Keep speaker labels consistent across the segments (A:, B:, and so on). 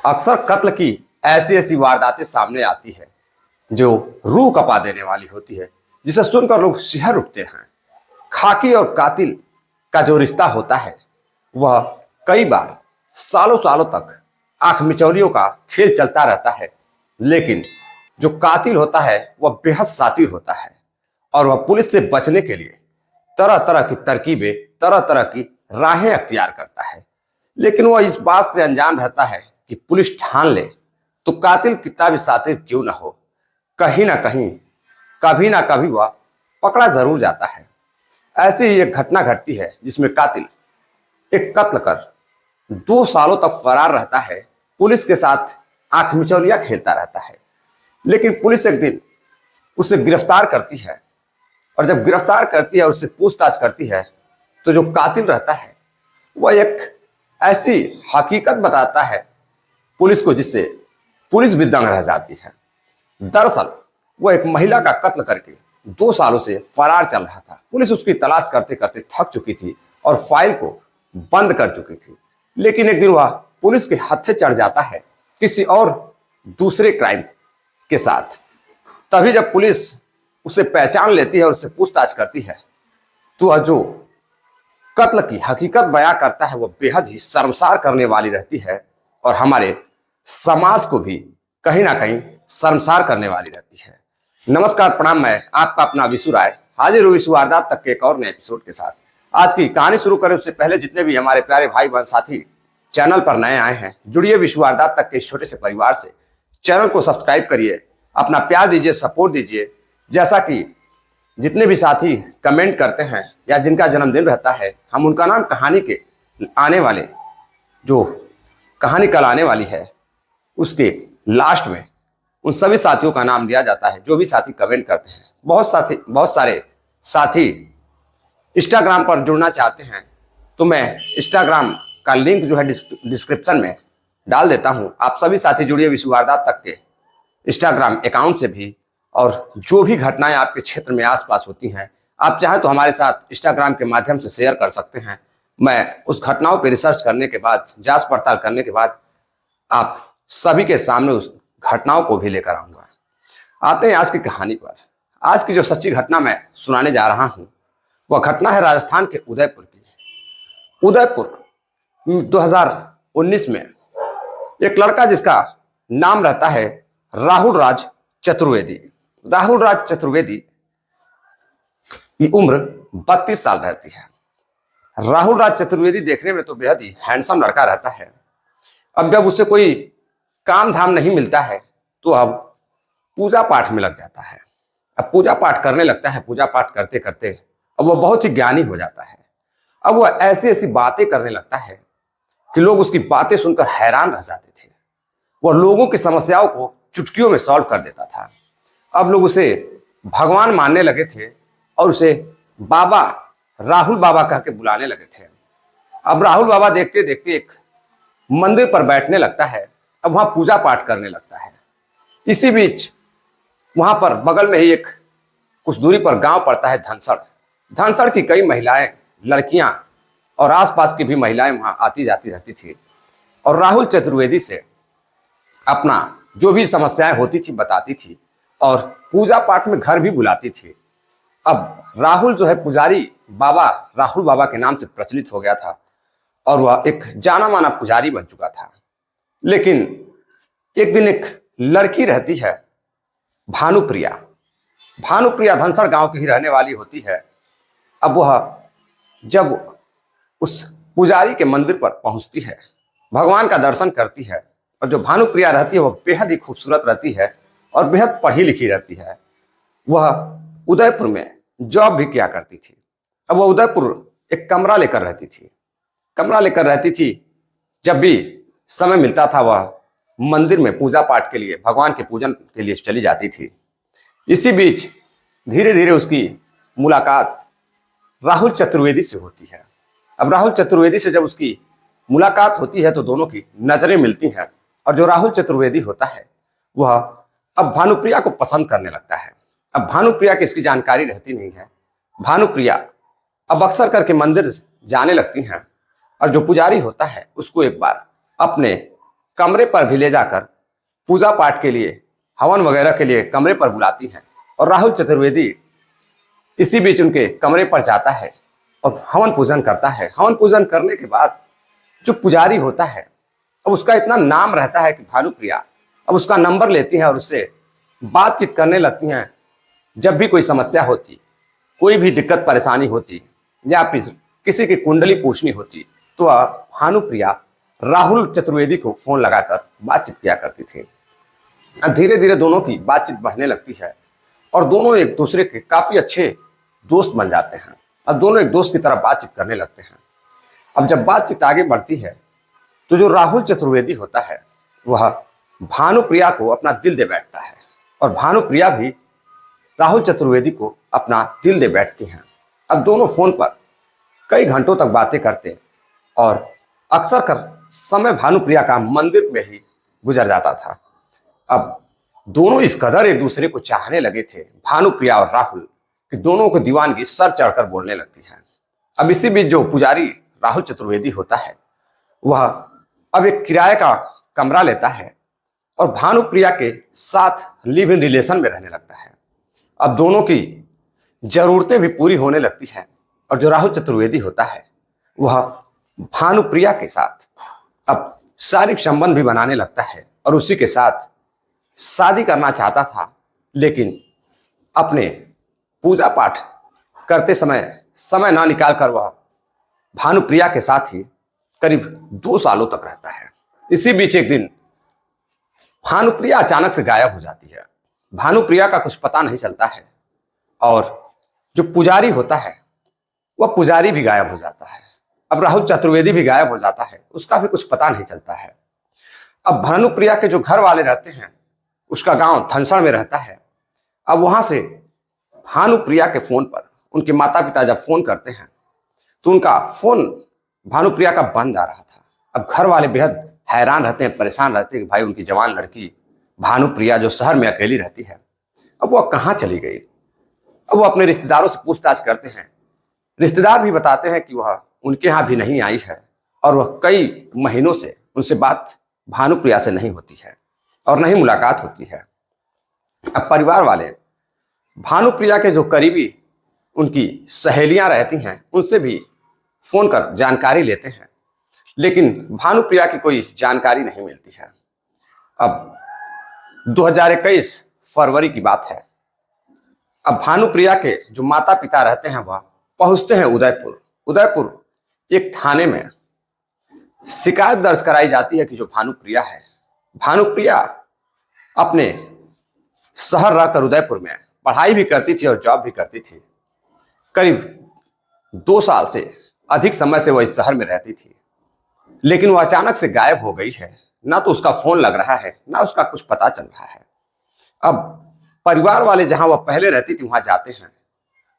A: अक्सर कत्ल की ऐसी ऐसी वारदातें सामने आती है जो रूह कपा देने वाली होती है, जिसे सुनकर लोग शिहर उठते हैं। खाकी और कातिल का जो रिश्ता होता है वह कई बार सालों सालों तक आंख मिचौलियों का खेल चलता रहता है। लेकिन जो कातिल होता है वह बेहद शातिर होता है और वह पुलिस से बचने के लिए तरह तरह की तरकीबें, तरह तरह की राहें अख्तियार करता है। लेकिन वह इस बात से अनजान रहता है कि पुलिस ठान ले तो कातिल कितना भी शातिर क्यों ना हो, कहीं ना कहीं, कभी ना कभी वह पकड़ा जरूर जाता है। ऐसी ही एक घटना घटती है जिसमें कातिल एक कत्ल कर 2 सालों तक फरार रहता है, पुलिस के साथ आंख मिचौलिया खेलता रहता है। लेकिन पुलिस एक दिन उसे गिरफ्तार करती है और जब गिरफ्तार करती है और उससे पूछताछ करती है तो जो कातिल रहता है वह एक ऐसी हकीकत बताता है पुलिस को जिससे पुलिस भी दंग रह जाती है। दरअसल वह एक महिला का कत्ल करके 2 सालों से फरार चल रहा था। पुलिस उसकी तलाश करते करते थक चुकी थी और फाइल को बंद कर चुकी थी। लेकिन एक दिन वह पुलिस के हत्थे चढ़ जाता है किसी और दूसरे क्राइम के साथ। तभी जब पुलिस उसे पहचान लेती है और उससे पूछताछ करती है तो वह जो कत्ल की हकीकत बयां करता है वह बेहद ही शर्मसार करने वाली रहती है और हमारे समाज को भी कहीं ना कहीं शर्मसार करने वाली रहती है। नमस्कार, प्रणाम, मैं आपका अपना विशु राय हाजिर हूँ विशु वारदात तक के एक और नए एपिसोड के साथ। आज की कहानी शुरू करें उससे पहले जितने भी हमारे प्यारे भाई बहन साथी चैनल पर नए आए हैं, जुड़िए विशु वारदात तक के इस छोटे से परिवार से। चैनल को सब्सक्राइब करिए, अपना प्यार दीजिए, सपोर्ट दीजिए। जैसा कि जितने भी साथी कमेंट करते हैं या जिनका जन्मदिन रहता है, हम उनका नाम कहानी के आने वाले जो कहानी कल आने वाली है उसके लास्ट में उन सभी साथियों का नाम लिया जाता है जो भी साथी कमेंट करते हैं। बहुत सारे साथी इंस्टाग्राम पर जुड़ना चाहते हैं तो मैं इंस्टाग्राम का लिंक जो है डिस्क्रिप्शन में डाल देता हूं। आप सभी साथी जुड़िए विशु वारदात तक के इंस्टाग्राम अकाउंट से भी। और जो भी घटनाएं आपके क्षेत्र में आसपास होती हैं, आप चाहें तो हमारे साथ इंस्टाग्राम के माध्यम से शेयर कर सकते हैं। मैं उस घटनाओं पर रिसर्च करने के बाद, जांच पड़ताल करने के बाद आप सभी के सामने उस घटनाओं को भी लेकर आऊंगा। आते हैं आज की कहानी पर। आज की जो सच्ची घटना मैं सुनाने जा रहा हूं वह घटना है राजस्थान के उदयपुर की। उदयपुर 2019 में एक लड़का जिसका नाम रहता है राहुल राज चतुर्वेदी। राहुल राज चतुर्वेदी की उम्र 32 साल रहती है। राहुल राज चतुर्वेदी देखने में तो बेहद ही हैंडसम लड़का रहता है। अब जब उससे कोई काम धाम नहीं मिलता है तो अब पूजा पाठ में लग जाता है। अब पूजा पाठ करने लगता है। पूजा पाठ करते करते अब वह बहुत ही ज्ञानी हो जाता है। अब वह ऐसी ऐसी बातें करने लगता है कि लोग उसकी बातें सुनकर हैरान रह जाते थे। वह लोगों की समस्याओं को चुटकियों में सॉल्व कर देता था। अब लोग उसे भगवान मानने लगे थे और उसे बाबा, राहुल बाबा कह के बुलाने लगे थे। अब राहुल बाबा देखते देखते एक मंदिर पर बैठने लगता है। अब वहां पूजा पाठ करने लगता है। इसी बीच वहां पर बगल में ही एक कुछ दूरी पर गांव पड़ता है धनसड़। धनसड़ की कई महिलाएं, लड़कियां और आसपास की भी महिलाएं वहां आती जाती रहती थी और राहुल चतुर्वेदी से अपना जो भी समस्याएं होती थी बताती थी और पूजा पाठ में घर भी बुलाती थी। अब राहुल जो है पुजारी बाबा, राहुल बाबा के नाम से प्रचलित हो गया था और वह एक जाना माना पुजारी बन चुका था। लेकिन एक दिन एक लड़की रहती है भानुप्रिया। भानुप्रिया धनसड़ गांव की ही रहने वाली होती है। अब वह जब उस पुजारी के मंदिर पर पहुंचती है, भगवान का दर्शन करती है और जो भानुप्रिया रहती है वह बेहद ही खूबसूरत रहती है और बेहद पढ़ी लिखी रहती है। वह उदयपुर में जॉब भी किया करती थी। अब वह उदयपुर एक कमरा लेकर रहती थी। कमरा लेकर रहती थी। जब भी समय मिलता था वह मंदिर में पूजा पाठ के लिए, भगवान के पूजन के लिए चली जाती थी। इसी बीच धीरे धीरे उसकी मुलाकात राहुल चतुर्वेदी से होती है। अब राहुल चतुर्वेदी से जब उसकी मुलाकात होती है तो दोनों की नजरें मिलती हैं और जो राहुल चतुर्वेदी होता है वह अब भानुप्रिया को पसंद करने लगता है। अब भानुप्रिया की इसकी जानकारी रहती नहीं है। भानुप्रिया अब अक्सर करके मंदिर जाने लगती हैं और जो पुजारी होता है उसको एक बार अपने कमरे पर भी ले जाकर पूजा पाठ के लिए, हवन वगैरह के लिए कमरे पर बुलाती हैं। और राहुल चतुर्वेदी इसी बीच उनके कमरे पर जाता है और हवन पूजन करता है। हवन पूजन करने के बाद जो पुजारी होता है, अब उसका इतना नाम रहता है कि भानुप्रिया अब उसका नंबर लेती हैं और उससे बातचीत करने लगती हैं। जब भी कोई समस्या होती, कोई भी दिक्कत परेशानी होती या फिर किसी की कुंडली पूछनी होती, तो वह भानुप्रिया राहुल चतुर्वेदी को फोन लगाकर बातचीत किया करती थी। अब धीरे धीरे दोनों की बातचीत बढ़ने लगती है और दोनों एक दूसरे के काफी अच्छे दोस्त बन जाते हैं। अब दोनों एक दोस्त की तरह बातचीत करने लगते हैं। अब जब बातचीत आगे बढ़ती है तो जो राहुल चतुर्वेदी होता है वह भानुप्रिया को अपना दिल दे बैठता है और भानुप्रिया भी राहुल चतुर्वेदी को अपना दिल दे बैठती हैं। अब दोनों फोन पर कई घंटों तक बातें करते और अक्सर कर समय भानुप्रिया का मंदिर में ही गुजर जाता था। अब दोनों इस कदर एक दूसरे को चाहने लगे थे, भानुप्रिया और राहुल, कि दोनों को दीवानगी सर चढ़कर बोलने लगती है। अब इसी बीच जो पुजारी राहुल चतुर्वेदी होता है वह अब एक किराए का कमरा लेता है और भानुप्रिया के साथ लिव इन रिलेशन में रहने लगता है। अब दोनों की जरूरतें भी पूरी होने लगती हैं और जो राहुल चतुर्वेदी होता है वह भानुप्रिया के साथ अब शारीरिक संबंध भी बनाने लगता है और उसी के साथ शादी करना चाहता था। लेकिन अपने पूजा पाठ करते समय ना निकाल कर वह भानुप्रिया के साथ ही करीब 2 सालों तक रहता है। इसी बीच एक दिन भानुप्रिया अचानक से गायब हो जाती है। भानुप्रिया का कुछ पता नहीं चलता है और जो पुजारी होता है वह पुजारी भी गायब हो जाता है। अब राहुल चतुर्वेदी भी गायब हो जाता है, उसका भी कुछ पता नहीं चलता है। अब भानुप्रिया के जो घर वाले रहते हैं, उसका गांव धनसड़ में रहता है। अब वहां से भानुप्रिया के फोन पर उनके माता पिता जब फोन करते हैं तो उनका फोन भानुप्रिया का बंद आ रहा था। अब घर वाले बेहद हैरान रहते हैं, परेशान रहते हैं कि भाई उनकी जवान लड़की भानुप्रिया जो शहर में अकेली रहती है, अब वह कहाँ चली गई। अब वो अपने रिश्तेदारों से पूछताछ करते हैं। रिश्तेदार भी बताते हैं कि वह उनके यहाँ भी नहीं आई है और वह कई महीनों से उनसे बात भानुप्रिया से नहीं होती है और नहीं मुलाकात होती है। अब परिवार वाले भानुप्रिया के जो करीबी उनकी सहेलियां रहती हैं उनसे भी फोन कर जानकारी लेते हैं, लेकिन भानुप्रिया की कोई जानकारी नहीं मिलती है। अब 2021 फरवरी की बात है। अब भानुप्रिया के जो माता पिता रहते हैं वह पहुंचते हैं उदयपुर एक थाने में शिकायत दर्ज कराई जाती है कि जो भानुप्रिया अपने शहर रहकर उदयपुर में पढ़ाई भी करती थी और जॉब भी करती थी। करीब 2 साल से अधिक समय से वह इस शहर में रहती थी, लेकिन वह अचानक से गायब हो गई है। ना तो उसका फोन लग रहा है, ना उसका कुछ पता चल रहा है। अब परिवार वाले जहां वह पहले रहती थी वहां जाते हैं,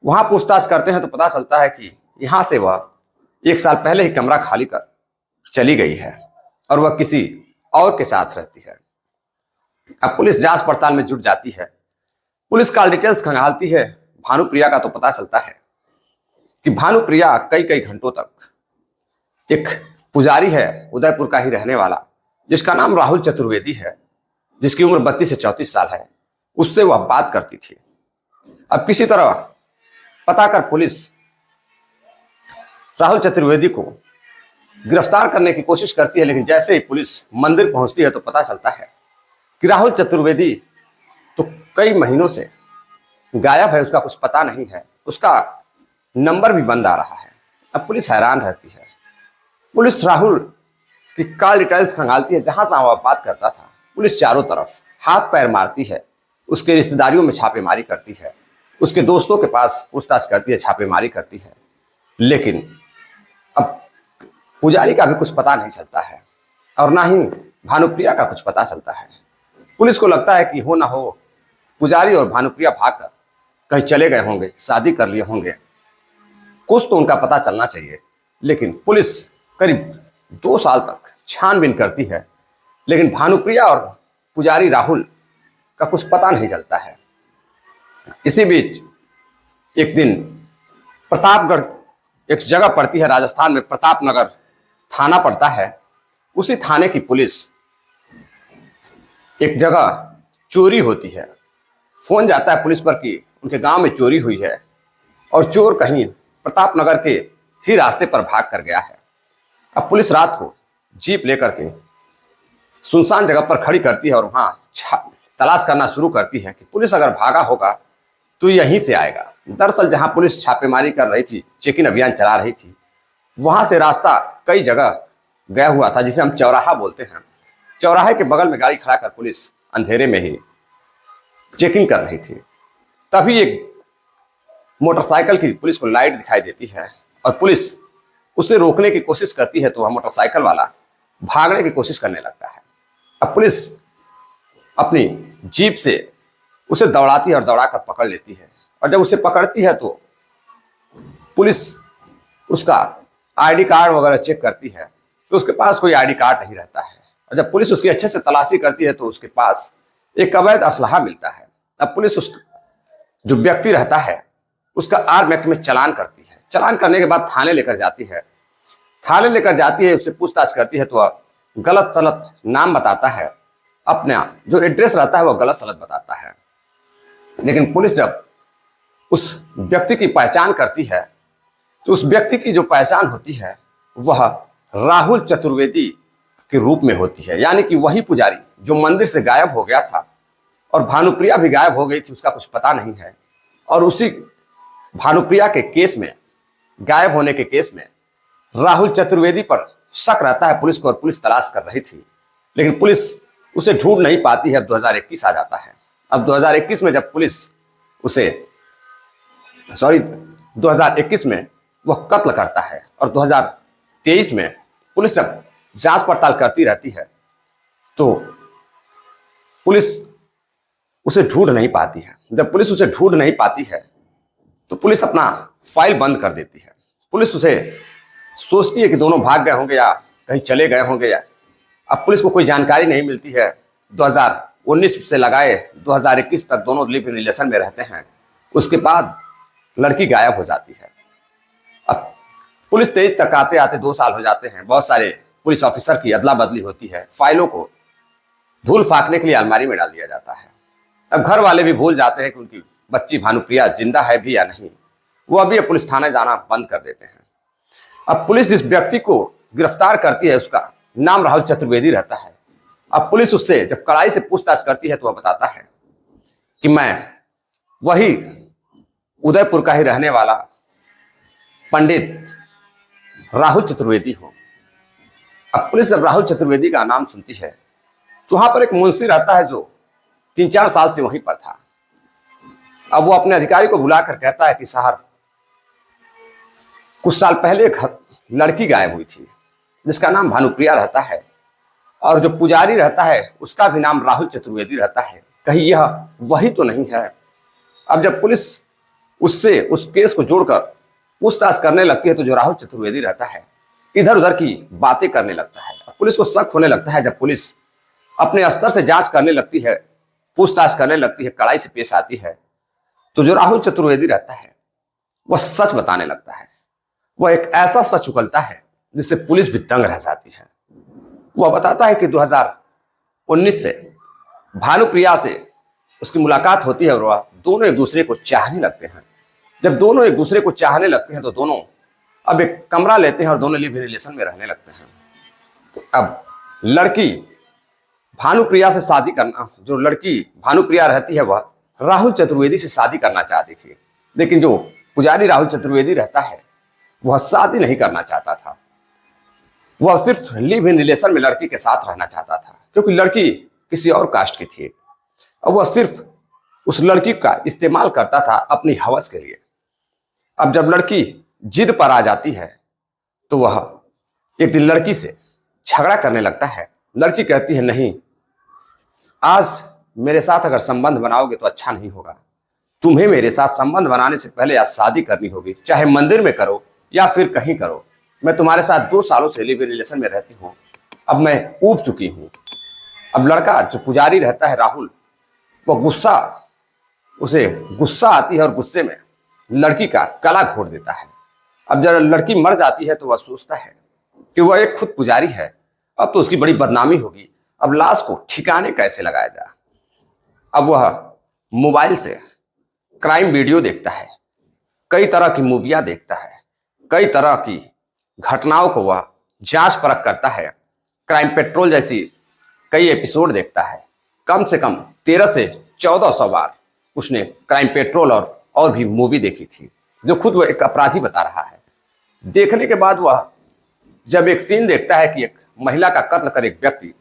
A: वहां पूछताछ करते हैं तो पता चलता है कि यहां से वह 1 साल पहले ही कमरा खाली कर चली गई है और वह किसी और के साथ रहती है। अब पुलिस जांच पड़ताल में जुट जाती है। पुलिस कॉल डिटेल्स खंगालती है भानुप्रिया का, तो पता चलता है कि भानुप्रिया कई घंटों तक एक पुजारी है उदयपुर का ही रहने वाला, जिसका नाम राहुल चतुर्वेदी है, जिसकी उम्र 32 से 34 साल है, उससे वह बात करती थी। अब किसी तरह पता कर पुलिस राहुल चतुर्वेदी को गिरफ्तार करने की कोशिश करती है, लेकिन जैसे ही पुलिस मंदिर पहुंचती है तो पता चलता है कि राहुल चतुर्वेदी तो कई महीनों से गायब है, उसका कुछ पता नहीं है, उसका नंबर भी बंद आ रहा है। अब पुलिस हैरान रहती है। पुलिस राहुल की कॉल डिटेल्स खंगालती है, जहां से वह बात करता था। पुलिस चारों तरफ हाथ पैर मारती है, उसके रिश्तेदारियों में छापेमारी करती है, उसके दोस्तों के पास पूछताछ करती है, छापेमारी करती है, लेकिन अब पुजारी का भी कुछ पता नहीं चलता है और ना ही भानुप्रिया का कुछ पता चलता है। पुलिस को लगता है कि हो ना हो पुजारी और भानुप्रिया भागकर कहीं चले गए होंगे, शादी कर लिए होंगे, कुछ तो उनका पता चलना चाहिए। लेकिन पुलिस करीब 2 साल तक छानबीन करती है, लेकिन भानुप्रिया और पुजारी राहुल का कुछ पता नहीं चलता है। इसी बीच एक दिन प्रतापगढ़ एक जगह पड़ती है राजस्थान में, प्रतापनगर थाना पड़ता है। उसी थाने की पुलिस एक जगह चोरी होती है। फोन जाता है पुलिस पर कि उनके गांव में चोरी हुई है और चोर कहीं प्रताप नगर के ही रास्ते पर भाग कर गया है। अब पुलिस रात को जीप लेकर के सुनसान जगह पर खड़ी करती है और वहां तलाश करना शुरू करती है कि पुलिस अगर भागा होगा तो यहीं से आएगा। दरअसल जहां पुलिस छापेमारी कर रही थी, चेकिंग अभियान चला रही थी, वहां से रास्ता कई जगह गया हुआ था, जिसे हम चौराहा बोलते हैं। चौराहे के बगल में गाड़ी खड़ा कर पुलिस अंधेरे में ही चेकिंग कर रही थी। तभी एक मोटरसाइकिल की पुलिस को लाइट दिखाई देती है और पुलिस उसे रोकने की कोशिश करती है, तो वह मोटरसाइकिल वाला भागने की कोशिश करने लगता है। अब पुलिस अपनी जीप से उसे दौड़ाती है और दौड़ाकर पकड़ लेती है, और जब उसे पकड़ती है तो पुलिस उसका आईडी कार्ड वगैरह चेक करती है, तो उसके पास कोई आईडी कार्ड नहीं रहता है। और जब पुलिस उसकी अच्छे से तलाशी करती है तो उसके पास एक अवैध असलहा मिलता है। अब पुलिस उस जो व्यक्ति रहता है उसका आर्म एक्ट में चालान करती है। चालान करने के बाद थाने लेकर जाती है। थाने लेकर जाती है, उससे पूछताछ करती है तो वह गलत सलत नाम बताता है, अपना जो एड्रेस रहता है वह गलत सलत बताता है। लेकिन पुलिस जब उस व्यक्ति की पहचान करती है तो उस व्यक्ति की जो पहचान होती है वह राहुल चतुर्वेदी के रूप में होती है, यानी कि वही पुजारी जो मंदिर से गायब हो गया था और भानुप्रिया भी गायब हो गई थी, उसका कुछ पता नहीं है। और उसी भानुप्रिया के केस में, गायब होने के केस में राहुल चतुर्वेदी पर शक रहता है पुलिस को, और पुलिस तलाश कर रही थी, लेकिन पुलिस उसे ढूंढ नहीं पाती है। अब 2021 आ जाता है। अब 2021 में जब पुलिस उसे 2021 में वह कत्ल करता है, और 2023 में पुलिस जब जांच पड़ताल करती रहती है तो पुलिस उसे ढूंढ नहीं पाती है। जब पुलिस उसे ढूंढ नहीं पाती है तो पुलिस अपना फाइल बंद कर देती है। पुलिस उसे सोचती है कि दोनों भाग गए होंगे या कहीं चले गए होंगे। या अब पुलिस को कोई जानकारी नहीं मिलती है। 2019 से लगाए 2021 तक दोनों लिव इन रिलेशन में रहते हैं। उसके बाद लड़की गायब हो जाती है। अब पुलिस तेज तक आते आते 2 साल हो जाते हैं। बहुत सारे पुलिस ऑफिसर की अदला बदली होती है। फाइलों को धूल फाकने के लिए अलमारी में डाल दिया जाता है। अब घर वाले भी भूल जाते हैं कि उनकी बच्ची भानुप्रिया जिंदा है भी या नहीं। वो अभी पुलिस थाने जाना बंद कर देते हैं। अब पुलिस इस व्यक्ति को गिरफ्तार करती है। उसका नाम राहुल चतुर्वेदी रहता है। अब पुलिस उससे जब कड़ाई से पूछताछ करती है तो वह बताता है कि मैं वही उदयपुर का ही रहने वाला पंडित राहुल चतुर्वेदी हूं। अब पुलिस जब राहुल चतुर्वेदी का नाम सुनती है तो वहां पर एक मुंशी रहता है जो 3-4 साल से वहीं पर था। अब वो अपने अधिकारी को बुलाकर कहता है कि साहब, कुछ साल पहले एक लड़की गायब हुई थी जिसका नाम भानुप्रिया रहता है, और जो पुजारी रहता है उसका भी नाम राहुल चतुर्वेदी रहता है। कहीं यह वही तो नहीं है। अब जब पुलिस उससे उस केस को जोड़कर पूछताछ करने लगती है तो जो राहुल चतुर्वेदी रहता है इधर उधर की बातें करने लगता है। पुलिस को शक होने लगता है। जब पुलिस अपने स्तर से जांच करने लगती है, पूछताछ करने लगती है, कड़ाई से पेश आती है, तो जो राहुल चतुर्वेदी रहता है वह सच बताने लगता है। वह एक ऐसा सच उगलता है जिससे पुलिस भी दंग रह जाती है। वह बताता है कि 2019 से भानुप्रिया से उसकी मुलाकात होती है और वह दोनों एक दूसरे को चाहने लगते हैं। जब दोनों एक दूसरे को चाहने लगते हैं तो दोनों अब एक कमरा लेते हैं और दोनों लिव इन रिलेशन में रहने लगते हैं। अब लड़की भानुप्रिया से शादी करना, जो लड़की भानुप्रिया रहती है वह राहुल चतुर्वेदी से शादी करना चाहती थी, लेकिन जो पुजारी राहुल चतुर्वेदी रहता है वह शादी नहीं करना चाहता था। वह सिर्फ लिव इन रिलेशन में लड़की के साथ रहना चाहता था, क्योंकि लड़की किसी और कास्ट की थी। अब वह सिर्फ उस लड़की का इस्तेमाल करता था अपनी हवस के लिए। अब जब लड़की जिद पर आ जाती है तो वह एक दिन लड़की से झगड़ा करने लगता है। लड़की कहती है, नहीं, आज मेरे साथ अगर संबंध बनाओगे तो अच्छा नहीं होगा। तुम्हें मेरे साथ संबंध बनाने से पहले आज शादी करनी होगी, चाहे मंदिर में करो या फिर कहीं करो। मैं तुम्हारे साथ 2 सालों से लिव इन रिलेशन में रहती हूँ, अब मैं ऊब चुकी हूँ। अब लड़का जो पुजारी रहता है राहुल, वह उसे गुस्सा आती है और गुस्से में लड़की का गला घोट देता है। अब जब लड़की मर जाती है तो वह सोचता है कि वह एक खुद पुजारी है, अब तो उसकी बड़ी बदनामी होगी, अब लाश को ठिकाने कैसे लगाया जाए। अब वह मोबाइल से क्राइम वीडियो देखता है, कई तरह की मूवियां देखता है, कई तरह की घटनाओं को वह जांच परख करता है। क्राइम पेट्रोल जैसी कई एपिसोड देखता है। कम से कम 13 से 1400 बार उसने क्राइम पेट्रोल और भी मूवी देखी थी, जो खुद वह एक अपराधी बता रहा है। देखने के बाद वह जब एक सीन देखता है कि एक महिला का कत्ल कर एक व्यक्ति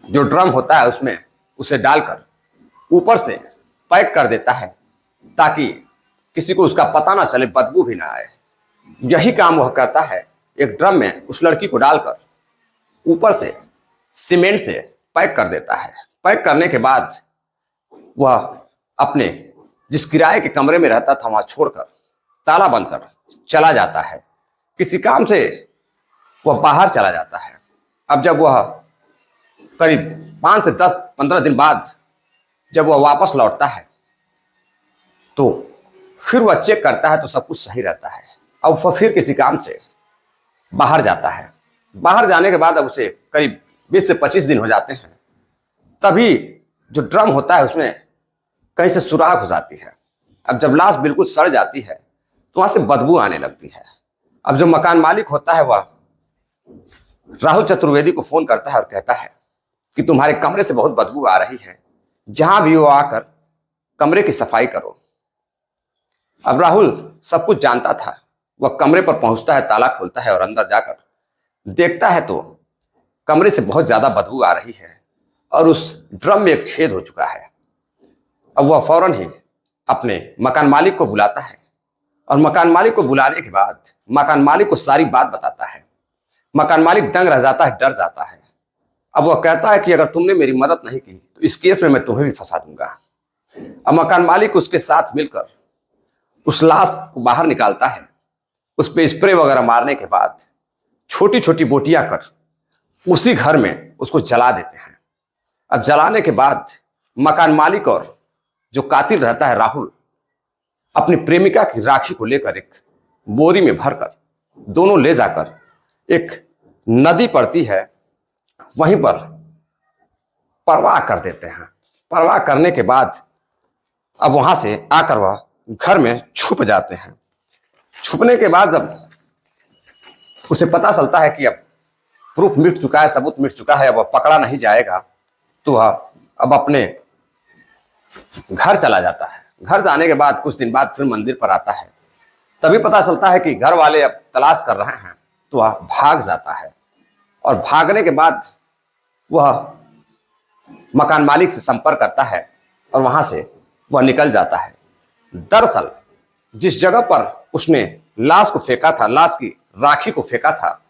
A: जो ड्रम होता है उसमें उसे डालकर ऊपर से पैक कर देता है ताकि किसी को उसका पता ना चले, बदबू भी ना आए। यही काम वह करता है। एक ड्रम में उस लड़की को डालकर ऊपर से सीमेंट से पैक कर देता है। पैक करने के बाद वह अपने जिस किराए के कमरे में रहता था वहां छोड़कर ताला बंद कर चला जाता है। किसी काम से वह बाहर चला जाता है। अब जब वह करीब 5 से 10-15 दिन बाद जब वह वापस लौटता है तो फिर वह चेक करता है तो सब कुछ सही रहता है। अब वह फिर किसी काम से बाहर जाता है। बाहर जाने के बाद अब उसे करीब 20 से 25 दिन हो जाते हैं। तभी जो ड्रम होता है उसमें कहीं से सुराख हो जाती है। अब जब लाश बिल्कुल सड़ जाती है तो वहां से बदबू आने लगती है। अब जो मकान मालिक होता है वह राहुल चतुर्वेदी को फोन करता है और कहता है कि तुम्हारे कमरे से बहुत बदबू आ रही है, जहां भी हो आकर कमरे की सफाई करो। अब राहुल सब कुछ जानता था। वह कमरे पर पहुंचता है, ताला खोलता है और अंदर जाकर देखता है तो कमरे से बहुत ज्यादा बदबू आ रही है और उस ड्रम में एक छेद हो चुका है। अब वह फौरन ही अपने मकान मालिक को बुलाता है और मकान मालिक को बुलाने के बाद मकान मालिक को सारी बात बताता है। मकान मालिक दंग रह जाता है, डर जाता है। अब वह कहता है कि अगर तुमने मेरी मदद नहीं की तो इस केस में मैं तुम्हें भी फंसा दूंगा। अब मकान मालिक उसके साथ मिलकर उस लाश को बाहर निकालता है। उस पे स्प्रे वगैरह मारने के बाद छोटी छोटी बोटियां कर उसी घर में उसको जला देते हैं। अब जलाने के बाद मकान मालिक और जो कातिल रहता है राहुल अपनी प्रेमिका की राखी को लेकर एक बोरी में भरकर दोनों ले जाकर एक नदी पड़ती है वहीं पर परवाह कर देते हैं। परवाह करने के बाद अब वहां से आकर वह घर में छुप जाते हैं। छुपने के बाद जब उसे पता चलता है कि अब प्रूफ मिट चुका है, सबूत मिट चुका है, अब वह पकड़ा नहीं जाएगा, तो वह अब अपने घर चला जाता है। घर जाने के बाद कुछ दिन बाद फिर मंदिर पर आता है। तभी पता चलता है कि घर वाले अब तलाश कर रहे हैं, तो वह भाग जाता है। और भागने के बाद वह मकान मालिक से संपर्क करता है और वहां से वह निकल जाता है। दरअसल जिस जगह पर उसने लाश को फेंका था, लाश की राखी को फेंका था,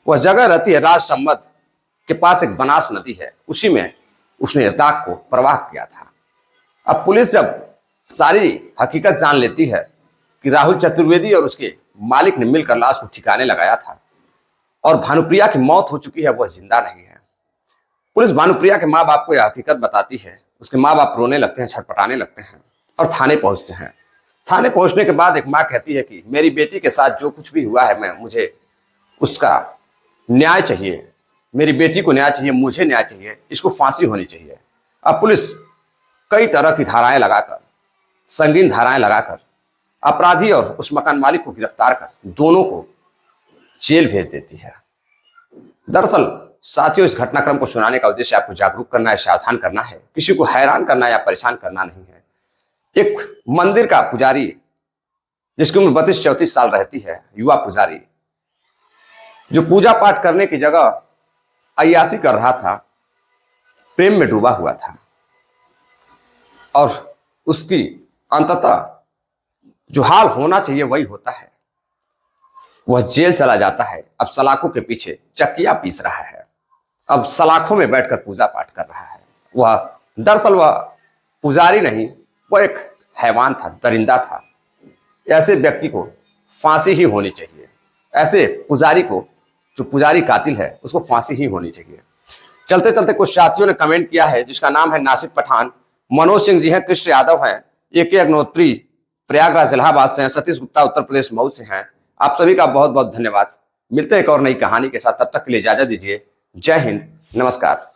A: वह जगह रहती है राजसमंद के पास एक बनास नदी है, उसी में उसने राख को प्रवाह किया था। अब पुलिस जब सारी हकीकत जान लेती है कि राहुल चतुर्वेदी और उसके मालिक ने मिलकर लाश को ठिकाने लगाया था और भानुप्रिया की मौत हो चुकी है, वह जिंदा नहीं है। पुलिस भानुप्रिया के माँ बाप को यह हकीकत बताती है। उसके माँ बाप रोने लगते हैं, छटपटाने लगते हैं और थाने पहुंचते हैं। थाने पहुंचने के बाद एक माँ कहती है कि मेरी बेटी के साथ जो कुछ भी हुआ है मुझे उसका न्याय चाहिए, मेरी बेटी को न्याय चाहिए, मुझे न्याय चाहिए, इसको फांसी होनी चाहिए। अब पुलिस कई तरह की धाराएं लगाकर, संगीन धाराएं लगाकर अपराधी और उस मकान मालिक को गिरफ्तार कर दोनों को जेल भेज देती है। दरअसल साथियों, इस घटनाक्रम को सुनाने का उद्देश्य आपको जागरूक करना है, सावधान करना है, किसी को हैरान करना या परेशान करना नहीं है। एक मंदिर का पुजारी जिसकी उम्र 32-34 साल रहती है, युवा पुजारी, जो पूजा पाठ करने की जगह अय्यासी कर रहा था, प्रेम में डूबा हुआ था और उसकी अंततः जो हाल होना चाहिए वही होता है। वह जेल चला जाता है। अब सलाखों के पीछे चक्कियां पीस रहा है। अब सलाखों में बैठकर पूजा पाठ कर रहा है। वह दरअसल वह पुजारी नहीं, वह एक हैवान था, दरिंदा था। ऐसे व्यक्ति को फांसी ही होनी चाहिए। ऐसे पुजारी को, जो पुजारी कातिल है, उसको फांसी ही होनी चाहिए। चलते चलते कुछ साथियों ने कमेंट किया है जिसका नाम है नासिर पठान, मनोज सिंह जी हैं, कृष्ण यादव हैं, AK अग्नोत्री प्रयागराज इलाहाबाद से हैं, सतीश गुप्ता उत्तर प्रदेश मऊ से हैं। आप सभी का बहुत बहुत धन्यवाद। मिलते हैं एक और नई कहानी के साथ, तब तक के लिए इजाजत दीजिए। जय हिंद, नमस्कार।